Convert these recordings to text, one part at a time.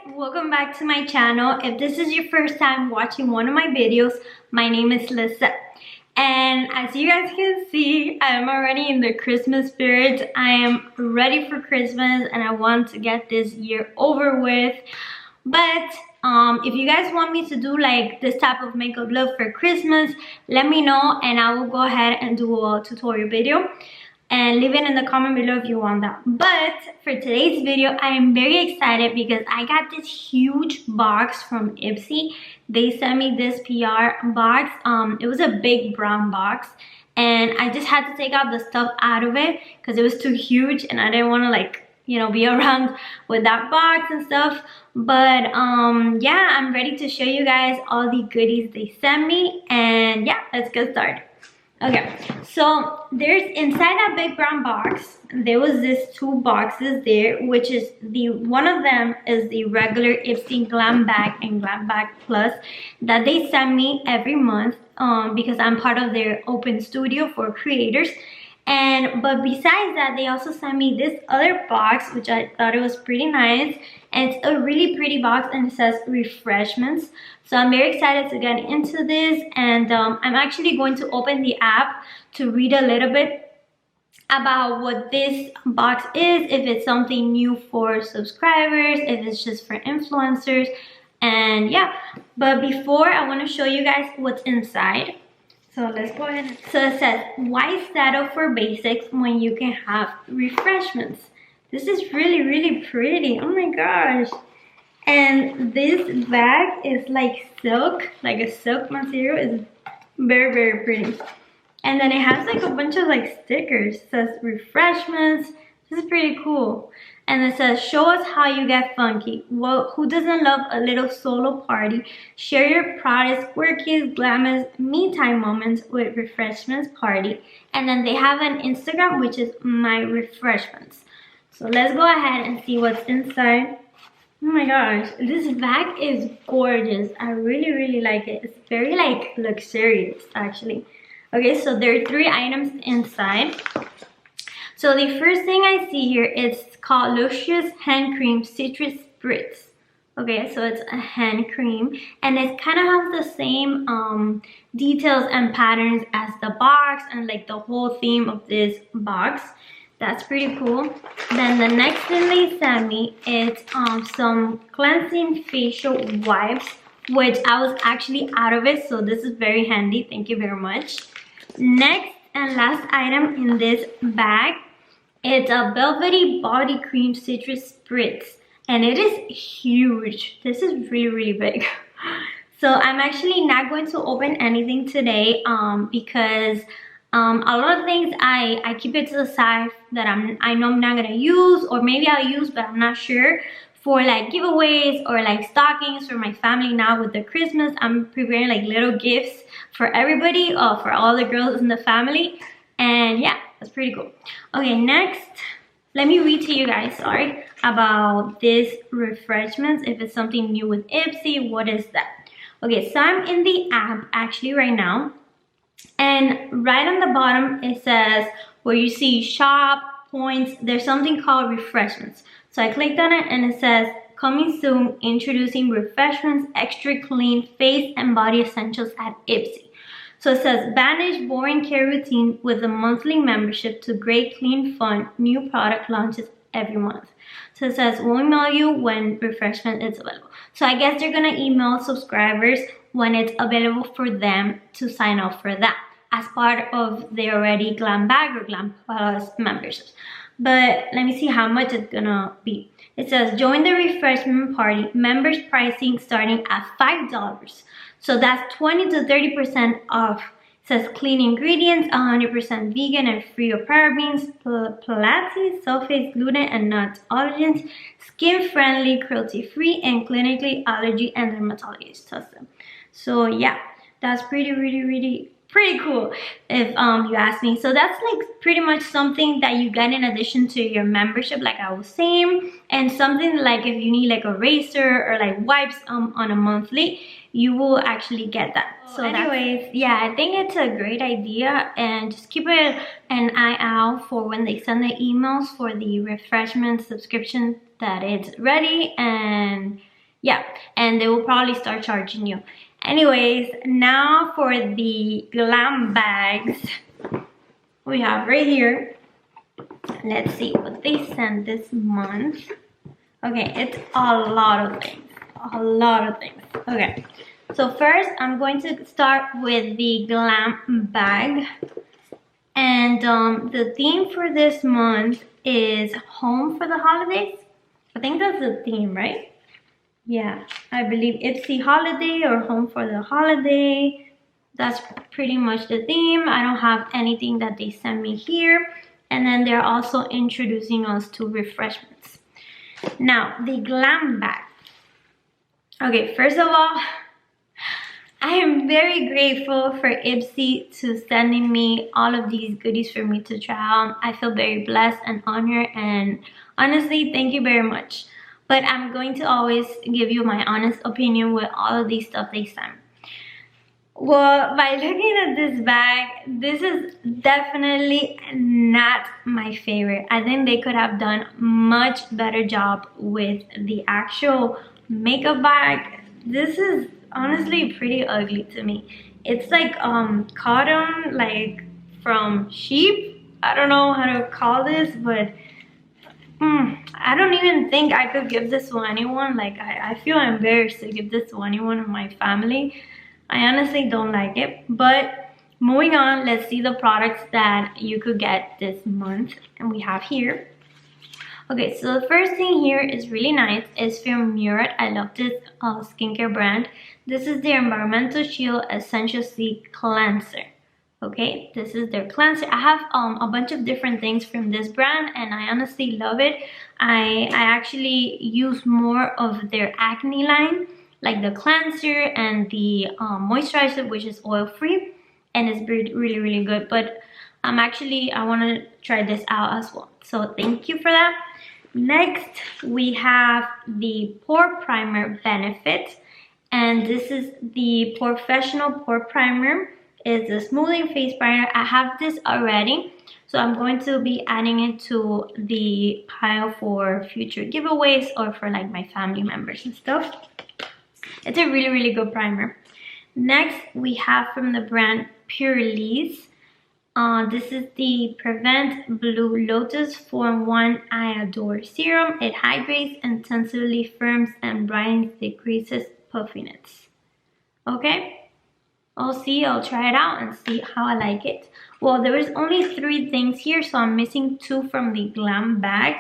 welcome back to my channel. If this is your first time watching one of my videos, my name is Lisa. And as you guys can see, I am already in the Christmas spirit. I am ready for Christmas and I want to get this year over with. But if you guys want me to do like this type of makeup look for Christmas, let me know and I will go ahead and do a tutorial video. And leave it in the comment below if you want that. But for today's video, I am very excited because I got this huge box from Ipsy. They sent me this PR box. It was a big brown box. And I just had to take out the stuff out of it because it was too huge and I didn't want to be around with that box and stuff. But yeah, I'm ready to show you guys all the goodies they sent me. And yeah, let's get started. Okay, so there's inside that big brown box, there was this two boxes there, which is one of them is the regular Ipsy Glam Bag and Glam Bag Plus that they send me every month because I'm part of their open studio for creators. But besides that, they also sent me this other box, which I thought it was pretty nice. And it's a really pretty box and it says Refreshments. So I'm very excited to get into this. And I'm actually going to open the app to read a little bit about what this box is. If it's something new for subscribers, if it's just for influencers. And yeah, but before I want to show you guys what's inside. So let's go ahead. So it says, why settle for basics when you can have refreshments? This is really, really pretty. Oh my gosh. And this bag is like silk, like a silk material. It's very, very pretty. And then it has like a bunch of like stickers. It says refreshments. This is pretty cool. And it says, show us how you get funky. Well, who doesn't love a little solo party? Share your proudest, quirkiest, glamorous, me time moments with Refreshments Party. And then they have an Instagram, which is My Refreshments. So let's go ahead and see what's inside. Oh my gosh, this bag is gorgeous. I really, really like it. It's very like luxurious, actually. Okay, so there are 3 items inside. So the first thing I see here is called Luscious Hand Cream Citrus Spritz. Okay, so it's a hand cream and it kind of has the same details and patterns as the box and like the whole theme of this box. That's pretty cool. Then the next thing they sent me is some cleansing facial wipes, which I was actually out of it, so this is very handy. Thank you very much. Next and last item in this bag, it's a Velvety body cream citrus spritz, and it is huge. This is really, really big. So I'm actually not going to open anything today because a lot of things I keep it to the side that I know I'm not gonna use, or maybe I'll use but I'm not sure, for like giveaways or like stockings for my family. Now with the Christmas, I'm preparing like little gifts for everybody, for all the girls in the family. And yeah, that's pretty cool. Okay, next, let me read to you guys, sorry, about this Refreshments. If it's something new with Ipsy, what is that? Okay, so I'm in the app actually right now. And right on the bottom, it says where you see shop, points, there's something called Refreshments. So I clicked on it and it says, coming soon, introducing Refreshments Extra Clean Face and Body Essentials at Ipsy. So it says, banish boring care routine with a monthly membership to great, clean, fun, new product launches every month. So it says, we'll email you when Refreshment is available. So I guess they're gonna email subscribers when it's available for them to sign up for that as part of their already Glam Bag or Glam Plus memberships. But let me see how much it's gonna be. It says, join the Refreshment Party, members pricing starting at $5. So that's 20 to 30% off. It says clean ingredients, 100% vegan and free of parabens, palates, sulfates, gluten and nuts, allergens, skin friendly, cruelty free, and clinically allergy and dermatologist tested. So yeah, that's really pretty cool if you ask me. So that's like pretty much something that you get in addition to your membership, like I was saying, and something like if you need like a razor or like wipes on a monthly, you will actually get that. So anyways, yeah, I think it's a great idea, and just keep an eye out for when they send the emails for the Refreshment subscription that it's ready. And Yeah, and they will probably start charging you. Anyways, now for the Glam Bags we have right here. Let's see what they sent this month. Okay, it's a lot of things. A lot of things. Okay, so first I'm going to start with the Glam Bag. And the theme for this month is home for the holidays. I think that's the theme, right? Yeah, I believe Ipsy Holiday or home for the holiday. That's pretty much the theme. I don't have anything that they sent me here. And then they're also introducing us to Refreshments. Now, the Glam Bag. Okay, first of all, I am very grateful for Ipsy to sending me all of these goodies for me to try out. I feel very blessed and honored, and honestly, thank you very much. But I'm going to always give you my honest opinion with all of these stuff they sent. Well, by looking at this bag, this is definitely not my favorite. I think they could have done much better job with the actual makeup bag. This is honestly pretty ugly to me. It's like cotton, like from sheep. I don't know how to call this, but I don't even think I could give this to anyone. Like I feel embarrassed to give this to anyone in my family. I honestly don't like it. But moving on, let's see the products that you could get this month. And we have here. Okay, so the first thing here is really nice. It's from Murat. I love this skincare brand. This is their Environmental Shield Essential C Cleanser. Okay, this is their cleanser. I have a bunch of different things from this brand, and I honestly love it. I actually use more of their acne line, like the cleanser and the moisturizer, which is oil-free, and it's really good. But I want to try this out as well. So thank you for that. Next, we have the Pore Primer Benefit, and this is the Professional Pore Primer. It's a smoothing face primer. I have this already, so I'm going to be adding it to the pile for future giveaways or for like my family members and stuff. It's a really good primer. Next, we have from the brand Purelisse. This is the Prevent Blue Lotus Form 1 I Adore Serum. It hydrates, intensively firms, and brightens, decreases puffiness. Okay, I'll try it out and see how I like it. Well, there was only 3 things here, so I'm missing 2 from the Glam Bag.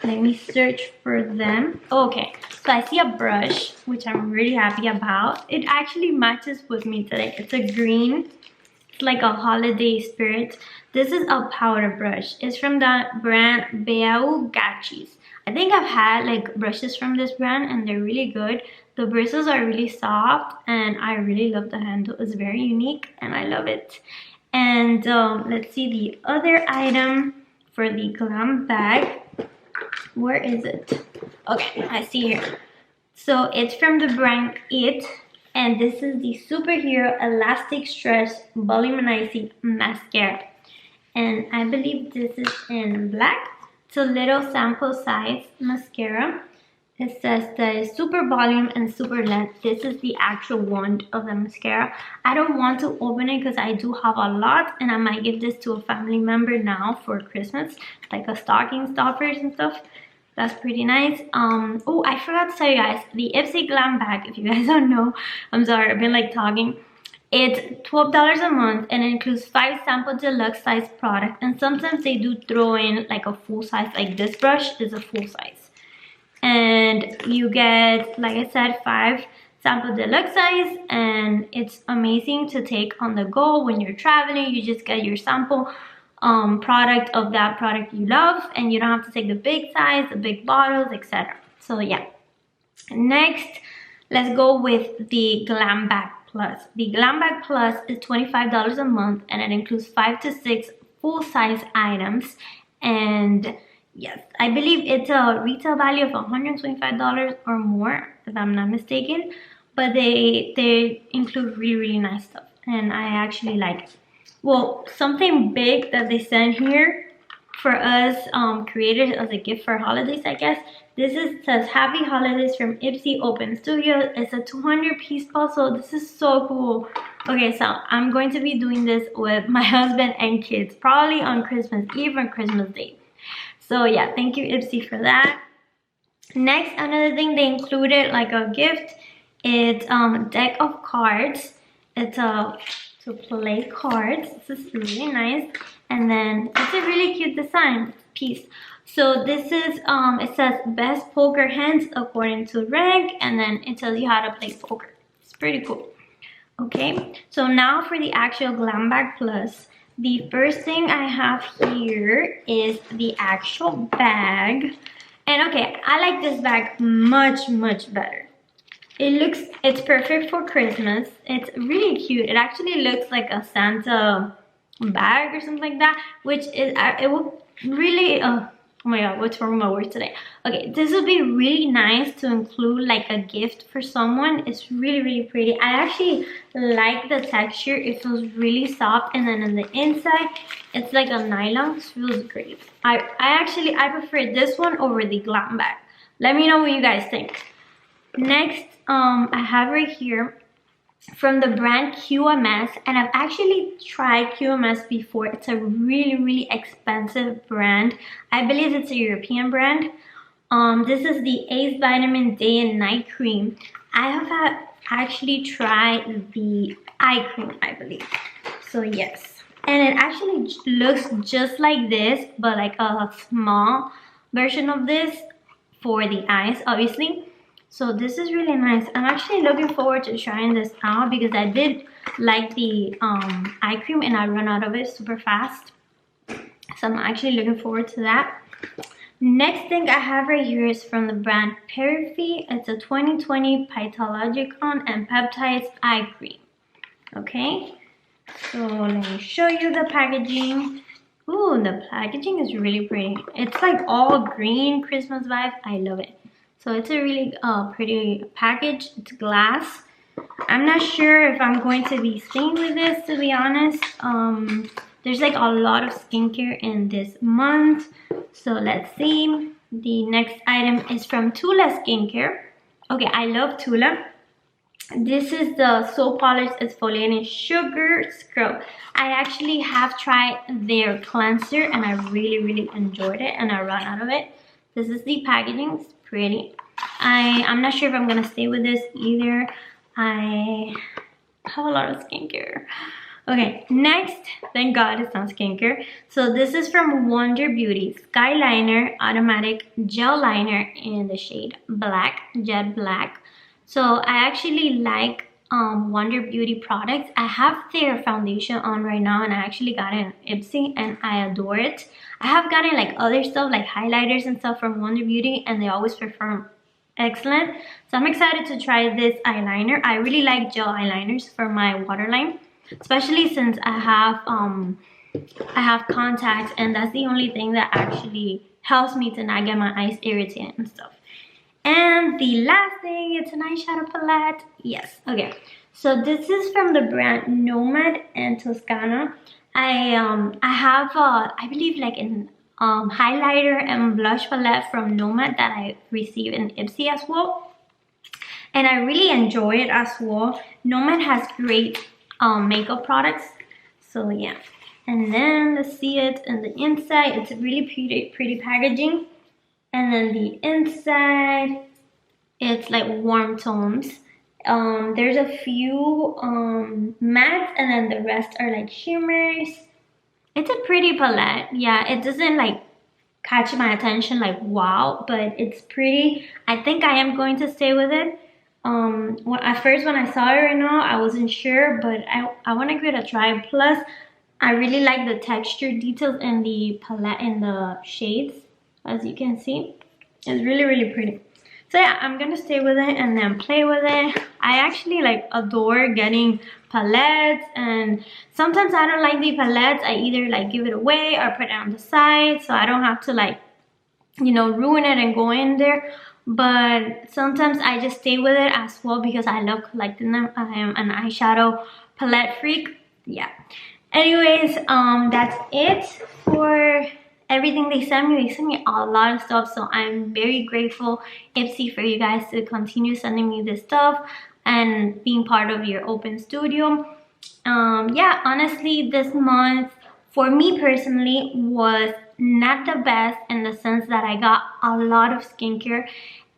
Let me search for them. Okay, so I see a brush, which I'm really happy about. It actually matches with me today. It's a green. It's like a holiday spirit. This is a powder brush. It's from the brand Beau Gachis. I think I've had like brushes from this brand and they're really good. The bristles are really soft and I really love the handle. It's very unique and I love it. And let's see the other item for the Glam Bag. Where is it? Okay, I see here. So it's from the brand It. And this is the Superhero Elastic Stretch Volumizing Mascara. And I believe this is in black. It's a little sample size mascara. It says that it's super volume and super length. This is the actual wand of the mascara. I don't want to open it because I do have a lot. And I might give this to a family member now for Christmas. Like a stocking stuffers and stuff. That's pretty nice. Oh, I forgot to tell you guys, the Ipsy Glam Bag, if you guys don't know, I'm sorry, I've been like talking. It's $12 a month and it includes 5 sample deluxe size products. And sometimes they do throw in like a full size, like this brush is a full size. And you get, like I said, 5 sample deluxe size, and it's amazing to take on the go when you're traveling. You just get your sample product of that product you love, and you don't have to take the big size, the big bottles, etc. So yeah. Next, let's go with the Glam Bag Plus. The Glam Bag Plus is $25 a month and it includes 5 to 6 full-size items. And yes, I believe it's a retail value of $125 or more, if I'm not mistaken. But they include really nice stuff, and I actually like it. Well, something big that they sent here for us creators as a gift for holidays, I guess. says Happy Holidays from Ipsy Open Studio. It's a 200-piece puzzle. This is so cool. Okay, so I'm going to be doing this with my husband and kids, probably on Christmas Eve or Christmas Day. So yeah, thank you Ipsy for that. Next, another thing they included like a gift, it's a deck of cards. It's to play cards. This is really nice, and then it's a really cute design piece. So this is it says best poker hands according to rank, and then it tells you how to play poker. It's pretty cool. Okay, so now for the actual Glam Bag Plus. The first thing I have here is the actual bag. And okay, I like this bag much better. It's perfect for Christmas. It's really cute. It actually looks like a Santa bag or something like that, which is, it will really, oh my god, what's wrong with my words today? Okay, this would be really nice to include like a gift for someone. It's really pretty. I actually like the texture. It feels really soft, and then on the inside it's like a nylon. It feels great. I prefer this one over the Glam Bag. Let me know what you guys think. Next, I have right here from the brand QMS, and I've actually tried QMS before. It's a really expensive brand. I believe it's a European brand. This is the Ace Vitamin Day and Night Cream. I have actually tried the eye cream, I believe. So yes, and it actually looks just like this, but like a small version of this for the eyes, obviously. So this is really nice. I'm actually looking forward to trying this out because I did like the eye cream and I ran out of it super fast. So I'm actually looking forward to that. Next thing I have right here is from the brand Velvety. It's a 2020 Phytologicon and Peptides eye cream. Okay, so let me show you the packaging. Ooh, the packaging is really pretty. It's like all green Christmas vibe. I love it. So it's a really pretty package. It's glass. I'm not sure if I'm going to be staying with this, to be honest. There's like a lot of skincare in this month. So let's see. The next item is from Tula Skincare. Okay, I love Tula. This is the Soap Polish Exfoliating Sugar Scrub. I actually have tried their cleanser and I really enjoyed it, and I ran out of it. This is the packaging. It's pretty. I'm not sure if I'm gonna stay with this either. I have a lot of skincare. Okay, next, thank god it's not skincare. So this is from Wonder Beauty Skyliner Automatic Gel Liner in the shade Black, Jet Black. So I actually like Wonder Beauty products. I have their foundation on right now, and I actually got it in Ipsy and I adore it. I have gotten like other stuff like highlighters and stuff from Wonder Beauty, and they always perform excellent. So I'm excited to try this eyeliner. I really like gel eyeliners for my waterline, especially since I have contacts, and that's the only thing that actually helps me to not get my eyes irritated and stuff. And the last thing, it's an eyeshadow palette. Yes, okay. So this is from the brand Nomad and Toscana. I have I believe like an highlighter and blush palette from Nomad that I received in Ipsy as well, and I really enjoy it as well. Nomad has great makeup products. So yeah, and then let's see it in the inside. It's a really pretty packaging. And then the inside, it's like warm tones. There's a few mattes, and then the rest are like shimmers. It's a pretty palette. Yeah, it doesn't like catch my attention like wow, but it's pretty. I think I am going to stay with it. At first when I saw it right now, I wasn't sure, but I want to give it a try. Plus, I really like the texture details in the palette, in the shades. As you can see, it's really pretty. So yeah, I'm gonna stay with it and then play with it. I actually like adore getting palettes, and sometimes I don't like the palettes. I either like give it away or put it on the side so I don't have to like, you know, ruin it and go in there. But sometimes I just stay with it as well because I love collecting them. I am an eyeshadow palette freak. Yeah. Anyways, that's it for everything they send me a lot of stuff. So I'm very grateful, Ipsy, for you guys to continue sending me this stuff and being part of your open studio. Yeah, honestly, this month for me personally was not the best, in the sense that I got a lot of skincare,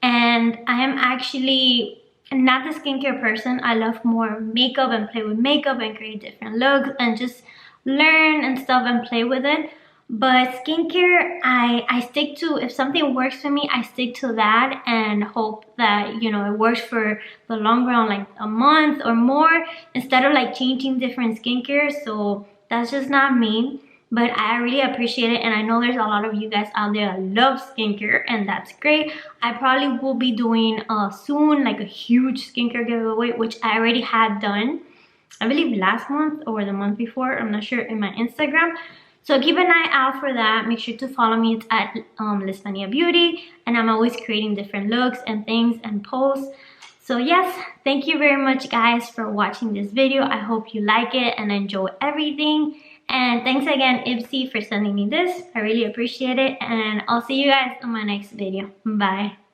and I am actually not the skincare person. I love more makeup and play with makeup and create different looks and just learn and stuff and play with it. But skincare, I stick to, if something works for me, I stick to that and hope that, you know, it works for the long run, like a month or more, instead of like changing different skincare. So that's just not me. But I really appreciate it, and I know there's a lot of you guys out there that love skincare, and that's great. I probably will be doing soon like a huge skincare giveaway, which I already had done, I believe last month or the month before, I'm not sure, in my Instagram. So keep an eye out for that. Make sure to follow me. It's at Lismania Beauty, and I'm always creating different looks and things and posts. So yes, thank you very much guys for watching this video. I hope you like it and enjoy everything. And thanks again, Ipsy, for sending me this. I really appreciate it, and I'll see you guys on my next video. Bye.